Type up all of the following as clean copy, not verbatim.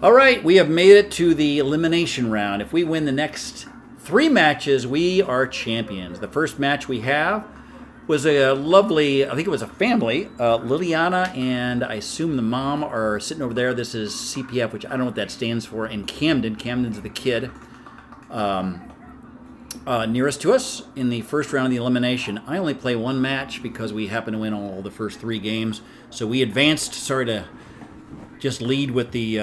All right, we have made it to the elimination round. If we win the next 3 matches, we are champions. The first match we have was a lovely, I think it was a family. Liliana and I assume the mom are sitting over there. This is CPF, which I don't know what that stands for, in Camden. Camden's the kid nearest to us in the first round of the elimination. I only play 1 match because we happen to win all the first 3 games. So we advanced. Sorry to just lead with the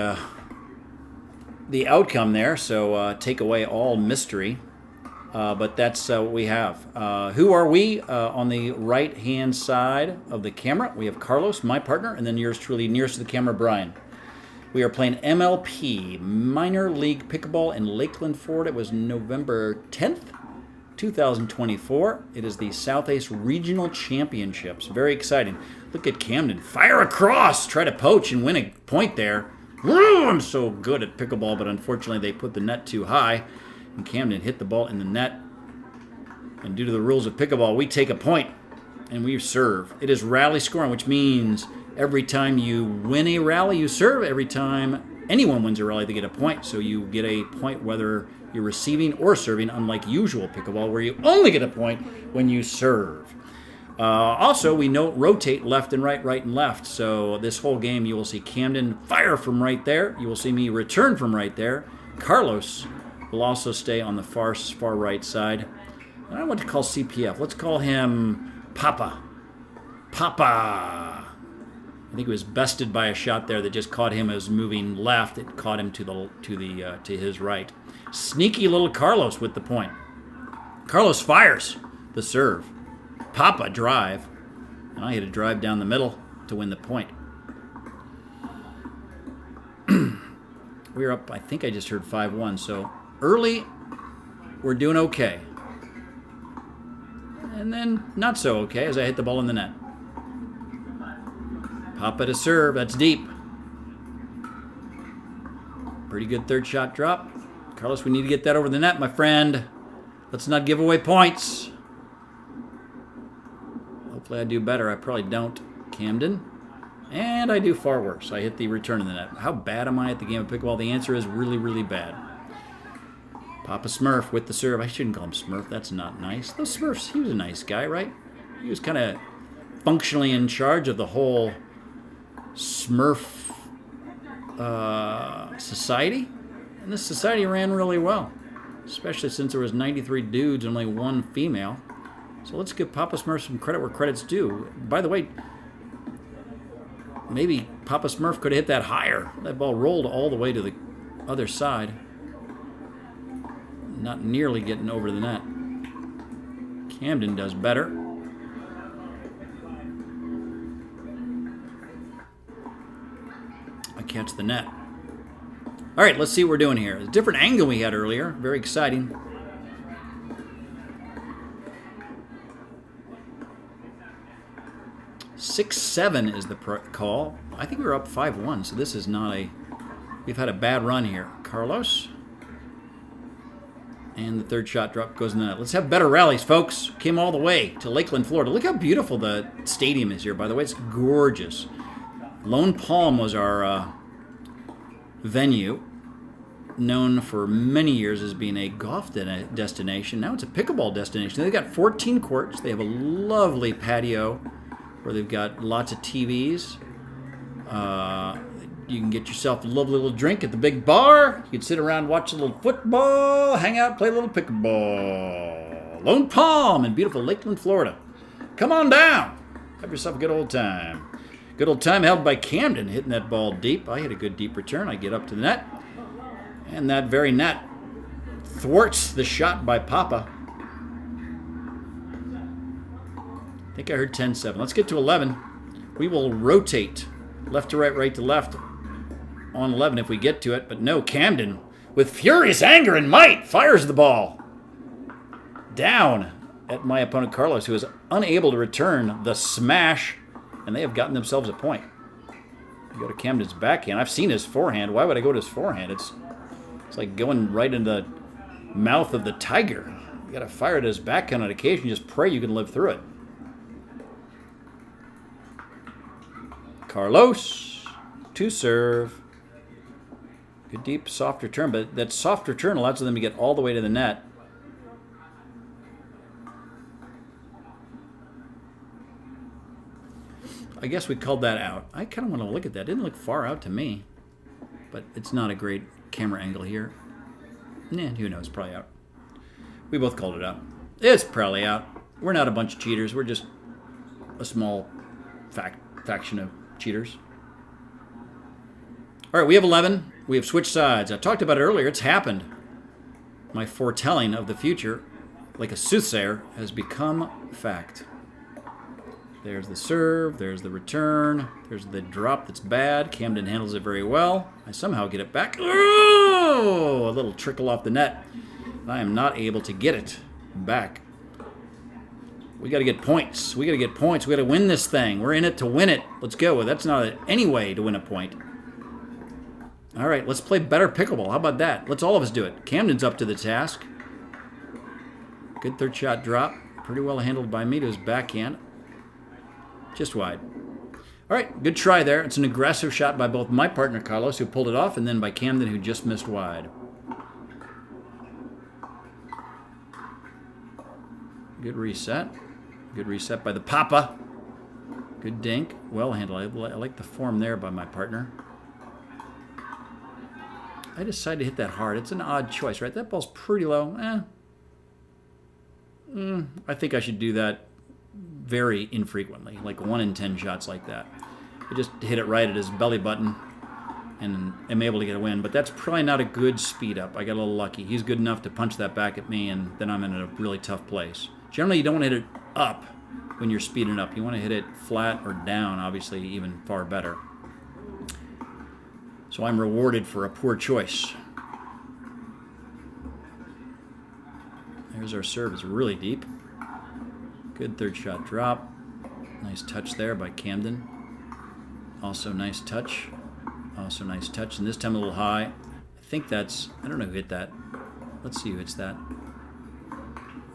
outcome there, so take away all mystery. But that's what we have. Who are we? On the right-hand side of the camera, we have Carlos, my partner, and then yours truly, nearest to the camera, Brian. We are playing MLP, Minor League Pickleball in Lakeland, Florida. It was November 10th, 2024. It is the Southeast Regional Championships. Very exciting. Look at Camden. Fire across! Try to poach and win a point there. I'm so good at pickleball, but unfortunately they put the net too high, and Camden hit the ball in the net. And due to the rules of pickleball, we take a point, and we serve. It is rally scoring, which means every time you win a rally, you serve. Every time anyone wins a rally, they get a point. So you get a point whether you're receiving or serving, unlike usual pickleball, where you only get a point when you serve. Also, we rotate left and right, right and left. So this whole game, you will see Camden fire from right there. You will see me return from right there. Carlos will also stay on the far right side. And I don't want to call CPF. Let's call him Papa. Papa. I think he was bested by a shot there that just caught him as moving left. It caught him to his right. Sneaky little Carlos with the point. Carlos fires the serve. Papa drive, and I hit a drive down the middle to win the point. We're up, I think I just heard 5-1, so early, we're doing okay. And then not so okay as I hit the ball in the net. Papa to serve, that's deep. Pretty good third shot drop. Carlos, we need to get that over the net, my friend. Let's not give away points. Hopefully I do better. I probably don't. Camden. And I do far worse. I hit the return of the net. How bad am I at the game of pickleball? The answer is really, really bad. Papa Smurf with the serve. I shouldn't call him Smurf. That's not nice. Those Smurfs, he was a nice guy, right? He was kind of functionally in charge of the whole Smurf society. And this society ran really well, especially since there was 93 dudes and only 1 female. So let's give Papa Smurf some credit where credit's due. By the way, maybe Papa Smurf could have hit that higher. That ball rolled all the way to the other side. Not nearly getting over the net. Camden does better. I catch the net. All right, let's see what we're doing here. A different angle we had earlier. Very exciting. (6-7) is the call. I think we were up 5-1, so this is not a... We've had a bad run here. Carlos. And the third shot drop goes in the net. Let's have better rallies, folks. Came all the way to Lakeland, Florida. Look how beautiful the stadium is here, by the way. It's gorgeous. Lone Palm was our venue, known for many years as being a golf destination. Now it's a pickleball destination. They've got 14 courts. They have a lovely patio where they've got lots of TVs. You can get yourself a lovely little drink at the big bar. You can sit around, watch a little football, hang out, play a little pickleball. Lone Palm in beautiful Lakeland, Florida. Come on down. Have yourself a good old time. Good old time held by Camden, hitting that ball deep. I hit a good deep return. I get up to the net. And that very net thwarts the shot by Papa. I think I heard 10-7. Let's get to 11. We will rotate left to right, right to left on 11 if we get to it. But no, Camden, with furious anger and might, fires the ball down at my opponent Carlos, who is unable to return the smash, and they have gotten themselves a point. I go to Camden's backhand. I've seen his forehand. Why would I go to his forehand? It's like going right in the mouth of the tiger. You got to fire at his backhand on occasion. Just pray you can live through it. Carlos to serve. Good deep, soft return, but that soft return allows them to get all the way to the net. I guess we called that out. I kind of want to look at that. It didn't look far out to me, but it's not a great camera angle here. Nah, who knows? Probably out. We both called it out. It's probably out. We're not a bunch of cheaters. We're just a small faction of cheaters. All right, we have 11. We have switched sides. I talked about it earlier. It's happened. My foretelling of the future, like a soothsayer, has become fact. There's the serve. There's the return. There's the drop that's bad. Camden handles it very well. I somehow get it back. Oh, a little trickle off the net. I am not able to get it back. We got to get points. We got to get points. We got to win this thing. We're in it to win it. Let's go. That's not any way to win a point. All right, let's play better pickleball. How about that? Let's all of us do it. Camden's up to the task. Good third shot drop. Pretty well handled by me to his backhand. Just wide. All right, good try there. It's an aggressive shot by both my partner, Carlos, who pulled it off, and then by Camden, who just missed wide. Good reset. Good reset by the Papa. Good dink. Well handled. I like the form there by my partner. I decided to hit that hard. It's an odd choice, right? That ball's pretty low. I think I should do that very infrequently, like 1 in 10 shots like that. I just hit it right at his belly button and am able to get a win, but that's probably not a good speed up. I got a little lucky. He's good enough to punch that back at me, and then I'm in a really tough place. Generally, you don't want to hit it up when you're speeding up. You want to hit it flat or down, obviously, even far better. So I'm rewarded for a poor choice. There's our serve. It's really deep. Good third shot drop. Nice touch there by Camden. Also nice touch. Also nice touch. And this time a little high. I think that's... I don't know who hit that. Let's see who hits that.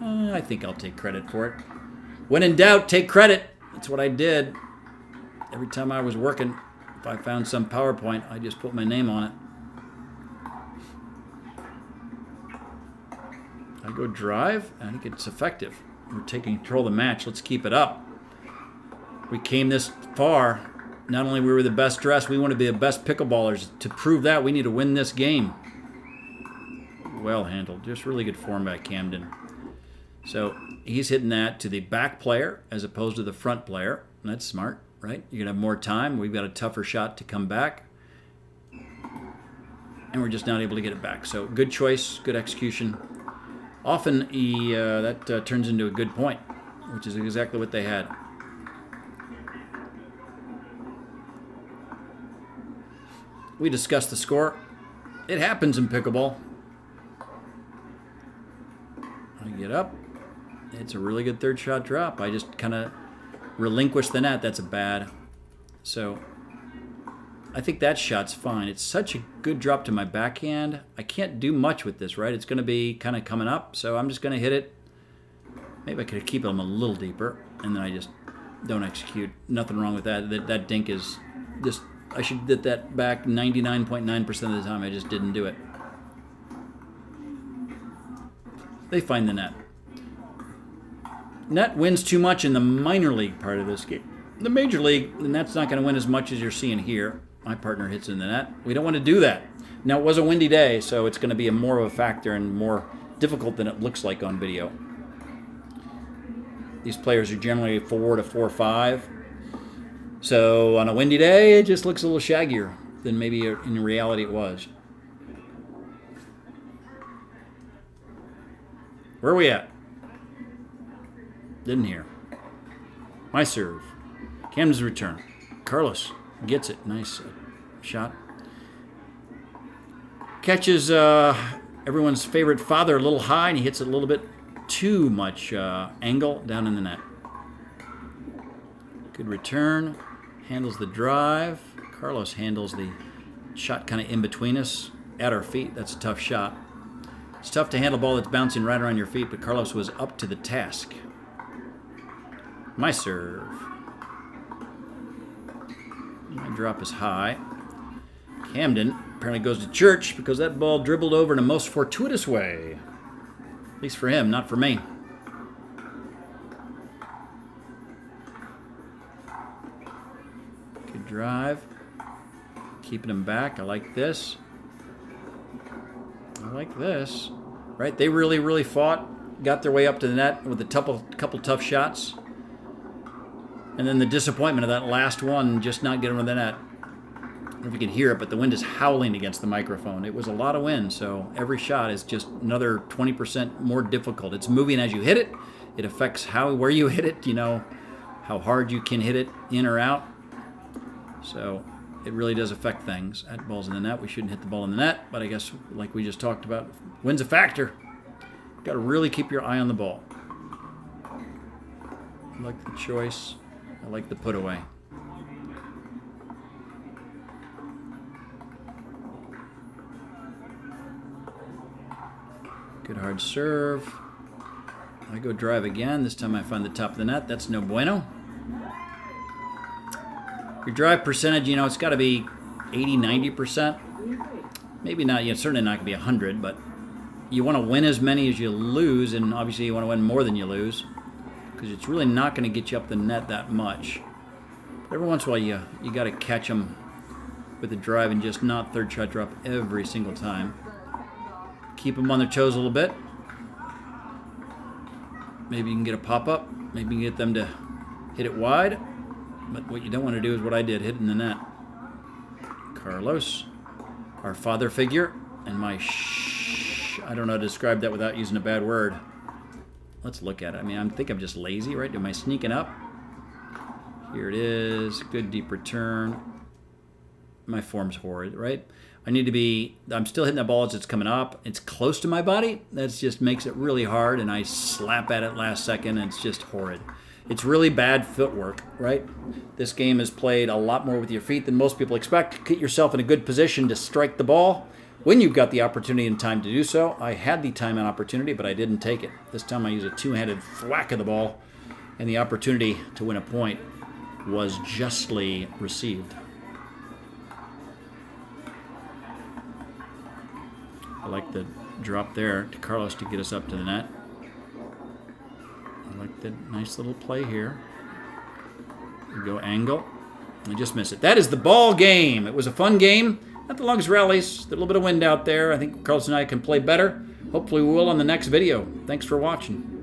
I think I'll take credit for it. When in doubt, take credit. That's what I did. Every time I was working, if I found some PowerPoint, I just put my name on it. I go drive. I think it's effective. We're taking control of the match. Let's keep it up. We came this far. Not only were we the best dressed, we want to be the best pickleballers. To prove that, we need to win this game. Well handled. Just really good form by Camden. So he's hitting that to the back player as opposed to the front player. That's smart, right? You're going to have more time. We've got a tougher shot to come back. And we're just not able to get it back. So good choice, good execution. Often that turns into a good point, which is exactly what they had. We discussed the score. It happens in pickleball. I get up. It's a really good third shot drop. I just kind of relinquished the net. That's a bad. So I think that shot's fine. It's such a good drop to my backhand. I can't do much with this, right? It's going to be kind of coming up, so I'm just going to hit it. Maybe I could keep them a little deeper, and then I just don't execute. Nothing wrong with that. That dink is just... I should hit that back 99.9% of the time. I just didn't do it. They find the net. Net wins too much in the minor league part of this game. The major league, and that's not going to win as much as you're seeing here. My partner hits in the net. We don't want to do that. Now, it was a windy day, so it's going to be more of a factor and more difficult than it looks like on video. These players are generally 4 to 4-5. So on a windy day, it just looks a little shaggier than maybe in reality it was. Where are we at? Didn't hear. My serve. Camden's return. Carlos gets it. Nice shot. Catches everyone's favorite father a little high, and he hits it a little bit too much angle down in the net. Good return. Handles the drive. Carlos handles the shot kind of in between us at our feet. That's a tough shot. It's tough to handle a ball that's bouncing right around your feet, but Carlos was up to the task. My serve. My drop is high. Camden apparently goes to church because that ball dribbled over in a most fortuitous way. At least for him, not for me. Good drive. Keeping him back. I like this. I like this. Right? They really, really fought. Got their way up to the net with a couple tough shots. And then the disappointment of that last one, just not getting over the net. I don't know if you can hear it, but the wind is howling against the microphone. It was a lot of wind, so every shot is just another 20% more difficult. It's moving as you hit it. It affects where you hit it, you know, how hard you can hit it in or out. So it really does affect things. That ball's in the net. We shouldn't hit the ball in the net, but I guess like we just talked about, wind's a factor. Got to really keep your eye on the ball. I like the choice. I like the put away. Good hard serve. I go drive again. This time I find the top of the net. That's no bueno. Your drive percentage, you know, it's got to be 80, 90%. Maybe not, you know, certainly not going to be 100, but you want to win as many as you lose, and obviously you want to win more than you lose, because it's really not going to get you up the net that much. But every once in a while you got to catch them with the drive and just not third shot drop every single time. Keep them on their toes a little bit. Maybe you can get a pop-up. Maybe you can get them to hit it wide. But what you don't want to do is what I did, hit in the net. Carlos, our father figure, and my I don't know how to describe that without using a bad word. Let's look at it. I mean, I think I'm just lazy, right? Am I sneaking up? Here it is. Good deep return. My form's horrid, right? I need to be, I'm still hitting that ball as it's coming up. It's close to my body. That just makes it really hard, and I slap at it last second, and it's just horrid. It's really bad footwork, right? This game is played a lot more with your feet than most people expect. Get yourself in a good position to strike the ball when you've got the opportunity and time to do so. I had the time and opportunity, but I didn't take it. This time I used a two-handed thwack of the ball, and the opportunity to win a point was justly received. I like the drop there to Carlos to get us up to the net. I like the nice little play here. We go angle. I just miss it. That is the ball game. It was a fun game. Not the longest rallies. A little bit of wind out there. I think Carlos and I can play better. Hopefully we will on the next video. Thanks for watching.